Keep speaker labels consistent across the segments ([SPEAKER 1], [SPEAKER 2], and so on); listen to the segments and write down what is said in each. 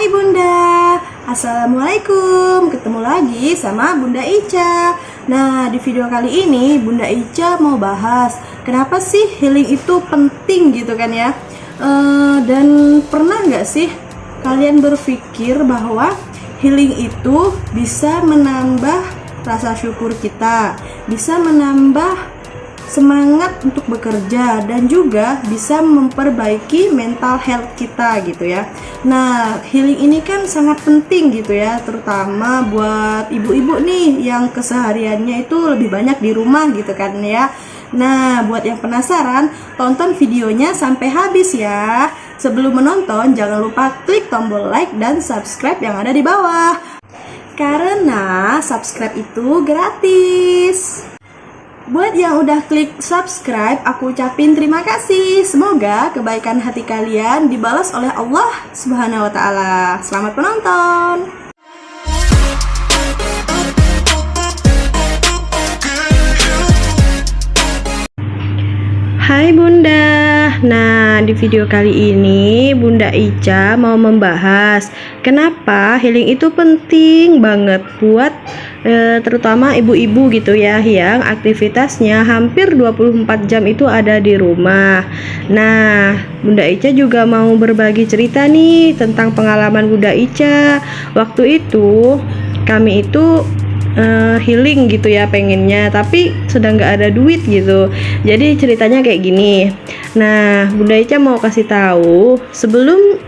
[SPEAKER 1] Hai Bunda, Assalamualaikum. Ketemu lagi sama Bunda Ica. Nah, di video kali ini Bunda Ica mau bahas kenapa sih healing itu penting gitu kan ya. Dan pernah nggak sih kalian berpikir bahwa healing itu bisa menambah rasa syukur kita, bisa menambah semangat untuk bekerja, dan juga bisa memperbaiki mental health kita gitu ya. Nah, healing ini kan sangat penting gitu ya, terutama buat ibu-ibu nih yang kesehariannya itu lebih banyak di rumah gitu kan ya. Nah, buat yang penasaran, tonton videonya sampai habis ya. Sebelum menonton, jangan lupa klik tombol like dan subscribe yang ada di bawah, karena subscribe itu gratis. Buat yang udah klik subscribe, aku ucapin terima kasih. Semoga kebaikan hati kalian dibalas oleh Allah Subhanahu wa Ta'ala. Selamat menonton. Hai Bunda. Nah, di video kali ini Bunda Ica mau membahas kenapa healing itu penting banget buat terutama ibu-ibu gitu ya, yang aktivitasnya hampir 24 jam itu ada di rumah. Nah, Bunda Ica juga mau berbagi cerita nih tentang pengalaman Bunda Ica. Waktu itu kami itu healing gitu ya pengennya, tapi sedang nggak ada duit gitu. Jadi ceritanya kayak gini. Nah, Bunda Ica mau kasih tahu, sebelum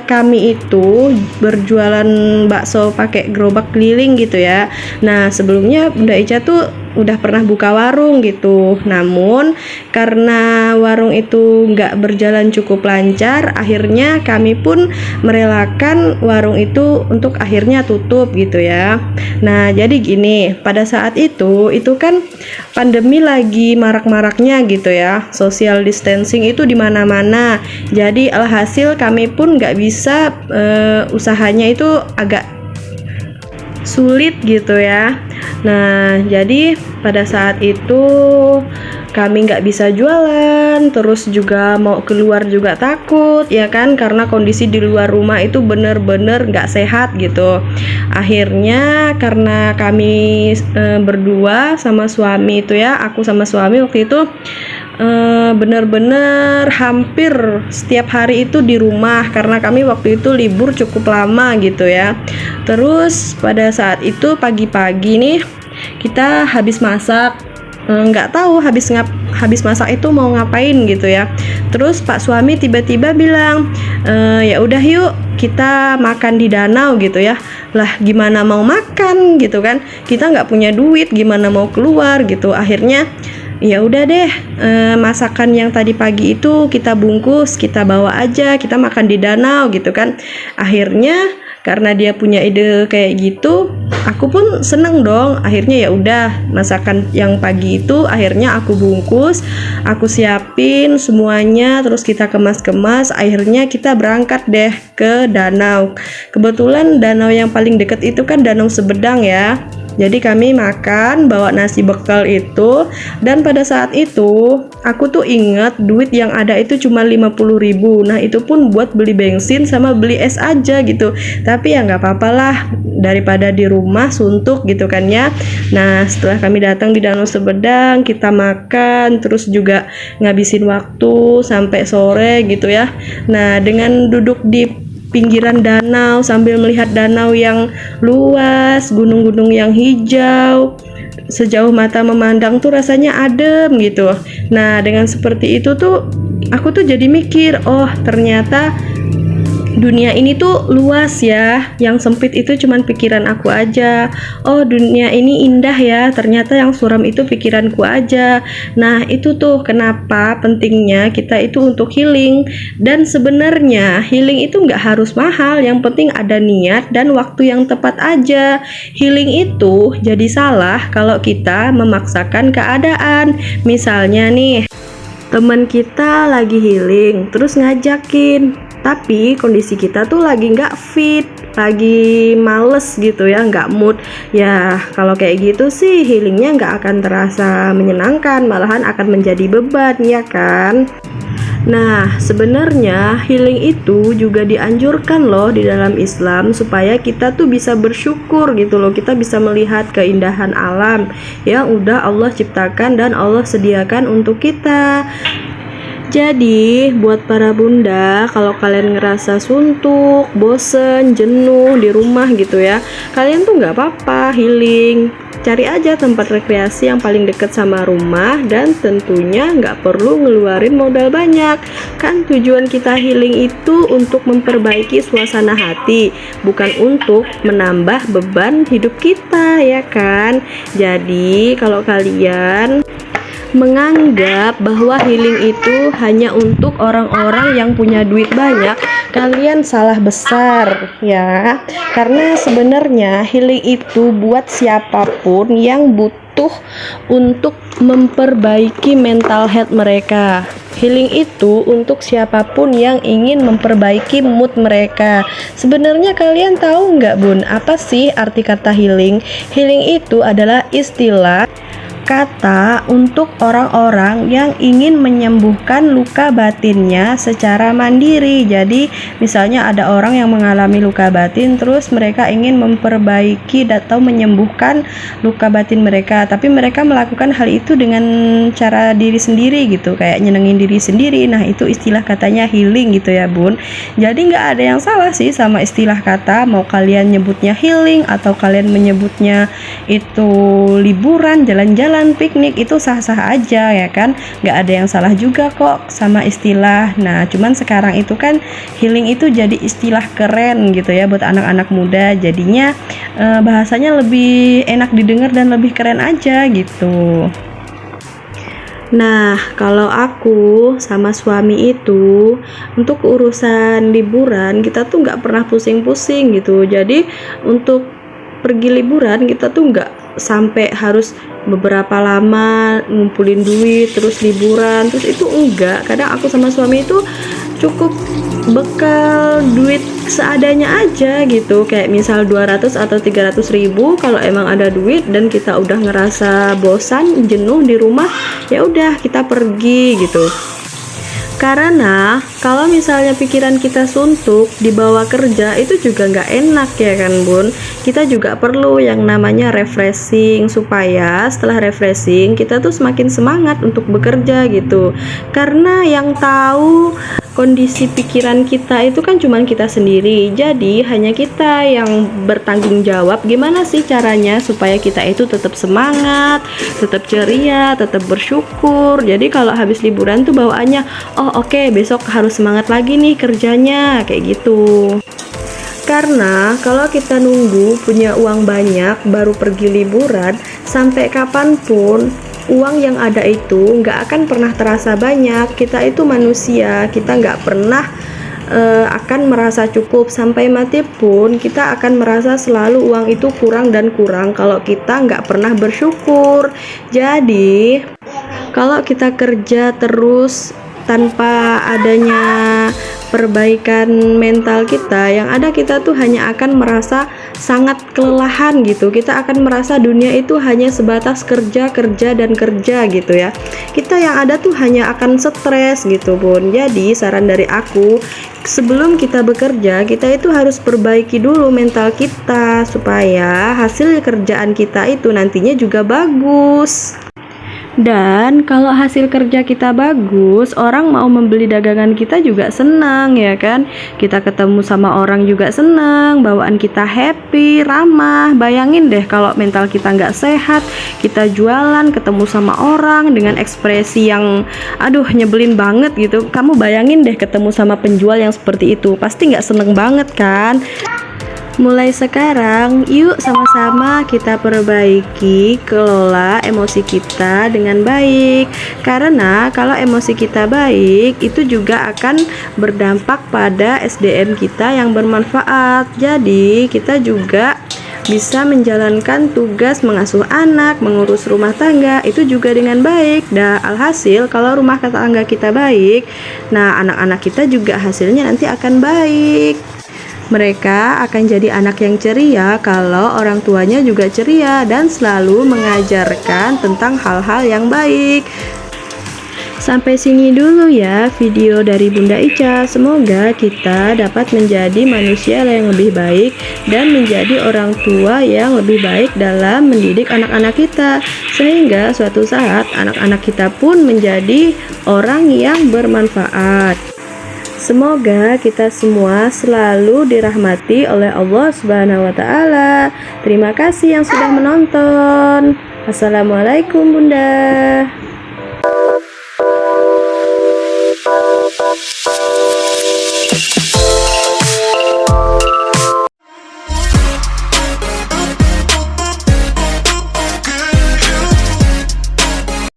[SPEAKER 1] kami itu berjualan bakso pakai gerobak keliling gitu ya. Nah, sebelumnya Bunda Ica tuh udah pernah buka warung gitu. Namun karena warung itu nggak berjalan cukup lancar, akhirnya kami pun merelakan warung itu untuk akhirnya tutup gitu ya. Nah, jadi gini, pada saat itu kan pandemi lagi marak-maraknya gitu ya, social distancing itu di mana-mana. Jadi alhasil kami pun nggak bisa, usahanya itu agak sulit gitu ya. Nah, jadi pada saat itu kami nggak bisa jualan, terus juga mau keluar juga takut ya kan, karena kondisi di luar rumah itu bener-bener nggak sehat gitu. Akhirnya karena kami berdua sama suami itu ya, aku sama suami waktu itu bener-bener hampir setiap hari itu di rumah, karena kami waktu itu libur cukup lama gitu ya. Terus pada saat itu pagi-pagi nih kita habis masak, nggak tahu habis masak itu mau ngapain gitu ya. Terus Pak suami tiba-tiba bilang, ya udah yuk kita makan di danau gitu ya. Lah gimana mau makan gitu kan, kita nggak punya duit, gimana mau keluar gitu. Akhirnya ya udah deh, masakan yang tadi pagi itu kita bungkus, kita bawa aja, kita makan di danau gitu kan. Akhirnya karena dia punya ide kayak gitu, aku pun seneng dong. Akhirnya ya udah, masakan yang pagi itu akhirnya aku bungkus, aku siapin semuanya, terus kita kemas-kemas. Akhirnya kita berangkat deh ke danau. Kebetulan danau yang paling deket itu kan Danau Sebedang ya. Jadi kami makan, bawa nasi bekal itu, dan pada saat itu aku tuh ingat duit yang ada itu cuma 50.000. Nah, itu pun buat beli bensin sama beli es aja gitu. Tapi ya nggak apa-apa lah, daripada di rumah suntuk gitu kan ya. Nah, setelah kami datang di Danau Sebedang, kita makan, terus juga ngabisin waktu sampai sore gitu ya. Nah, dengan duduk di pinggiran danau sambil melihat danau yang luas, gunung-gunung yang hijau, sejauh mata memandang tuh rasanya adem gitu. Nah, dengan seperti itu tuh aku tuh jadi mikir, oh ternyata dunia ini tuh luas ya, yang sempit itu cuman pikiran aku aja. Oh, dunia ini indah ya, ternyata yang suram itu pikiranku aja. Nah, itu tuh kenapa pentingnya kita itu untuk healing. Dan sebenarnya healing itu nggak harus mahal, yang penting ada niat dan waktu yang tepat aja. Healing itu jadi salah kalau kita memaksakan keadaan. Misalnya nih, teman kita lagi healing terus ngajakin, tapi kondisi kita tuh lagi nggak fit, lagi males gitu ya, nggak mood ya. Kalau kayak gitu sih healingnya nggak akan terasa menyenangkan, malahan akan menjadi beban ya kan. Nah, sebenarnya healing itu juga dianjurkan loh di dalam Islam supaya kita tuh bisa bersyukur gitu loh. Kita bisa melihat keindahan alam yang udah Allah ciptakan dan Allah sediakan untuk kita. Jadi, buat para bunda, kalau kalian ngerasa suntuk, bosen, jenuh di rumah gitu ya, kalian tuh nggak apa-apa healing. Cari aja tempat rekreasi yang paling dekat sama rumah dan tentunya nggak perlu ngeluarin modal banyak. Kan tujuan kita healing itu untuk memperbaiki suasana hati, bukan untuk menambah beban hidup kita, ya kan? Jadi, kalau kalian menganggap bahwa healing itu hanya untuk orang-orang yang punya duit banyak, kalian salah besar ya. Karena sebenarnya healing itu buat siapapun yang butuh untuk memperbaiki mental health mereka. Healing itu untuk siapapun yang ingin memperbaiki mood mereka. Sebenarnya kalian tahu nggak bun, apa sih arti kata healing? Healing itu adalah istilah kata untuk orang-orang yang ingin menyembuhkan luka batinnya secara mandiri. Jadi misalnya ada orang yang mengalami luka batin, terus mereka ingin memperbaiki atau menyembuhkan luka batin mereka, tapi mereka melakukan hal itu dengan cara diri sendiri gitu, kayak nyenengin diri sendiri. Nah, itu istilah katanya healing gitu ya bun. Jadi nggak ada yang salah sih sama istilah kata, mau kalian nyebutnya healing atau kalian menyebutnya itu liburan, jalan-jalan, piknik, itu sah-sah aja ya kan, nggak ada yang salah juga kok sama istilah. Nah, cuman sekarang itu kan healing itu jadi istilah keren gitu ya buat anak-anak muda, jadinya bahasanya lebih enak didengar dan lebih keren aja gitu. Nah, kalau aku sama suami itu untuk urusan liburan kita tuh nggak pernah pusing-pusing gitu. Jadi untuk pergi liburan kita tuh nggak sampai harus beberapa lama ngumpulin duit terus liburan, terus itu enggak. Kadang aku sama suami itu cukup bekal duit seadanya aja gitu, kayak misal 200 atau 300 ribu kalau emang ada duit dan kita udah ngerasa bosan, jenuh di rumah, ya udah kita pergi gitu. Karena kalau misalnya pikiran kita suntuk dibawa kerja itu juga nggak enak ya kan bun. Kita juga perlu yang namanya refreshing, supaya setelah refreshing kita tuh semakin semangat untuk bekerja gitu. Karena yang tahu kondisi pikiran kita itu kan cuman kita sendiri, jadi hanya kita yang bertanggung jawab gimana sih caranya supaya kita itu tetap semangat, tetap ceria, tetap bersyukur. Jadi kalau habis liburan tuh bawaannya, oh oke, besok harus semangat lagi nih kerjanya, kayak gitu. Karena kalau kita nunggu punya uang banyak baru pergi liburan, sampai kapanpun uang yang ada itu nggak akan pernah terasa banyak. Kita itu manusia, kita nggak pernah akan merasa cukup. Sampai mati pun kita akan merasa selalu uang itu kurang dan kurang kalau kita nggak pernah bersyukur. Jadi kalau kita kerja terus tanpa adanya perbaikan mental kita, yang ada kita tuh hanya akan merasa sangat kelelahan gitu. Kita akan merasa dunia itu hanya sebatas kerja, kerja, dan kerja gitu ya. Kita yang ada tuh hanya akan stres gitu bun. Jadi saran dari aku, sebelum kita bekerja, kita itu harus perbaiki dulu mental kita supaya hasil kerjaan kita itu nantinya juga bagus. Dan kalau hasil kerja kita bagus, orang mau membeli dagangan kita juga senang ya kan. Kita ketemu sama orang juga senang, bawaan kita happy, ramah. Bayangin deh kalau mental kita nggak sehat, kita jualan ketemu sama orang dengan ekspresi yang aduh nyebelin banget gitu. Kamu bayangin deh ketemu sama penjual yang seperti itu, pasti nggak seneng banget kan. Mulai sekarang, yuk sama-sama kita perbaiki, kelola emosi kita dengan baik. Karena kalau emosi kita baik, itu juga akan berdampak pada SDM kita yang bermanfaat. Jadi, kita juga bisa menjalankan tugas mengasuh anak, mengurus rumah tangga, itu juga dengan baik. Dan alhasil, kalau rumah tangga kita baik, nah anak-anak kita juga hasilnya nanti akan baik. Mereka akan jadi anak yang ceria kalau orang tuanya juga ceria dan selalu mengajarkan tentang hal-hal yang baik. Sampai sini dulu ya video dari Bunda Ica. Semoga kita dapat menjadi manusia yang lebih baik dan menjadi orang tua yang lebih baik dalam mendidik anak-anak kita, sehingga suatu saat anak-anak kita pun menjadi orang yang bermanfaat. Semoga kita semua selalu dirahmati oleh Allah Subhanahu wa taala. Terima kasih yang sudah menonton. Assalamualaikum Bunda.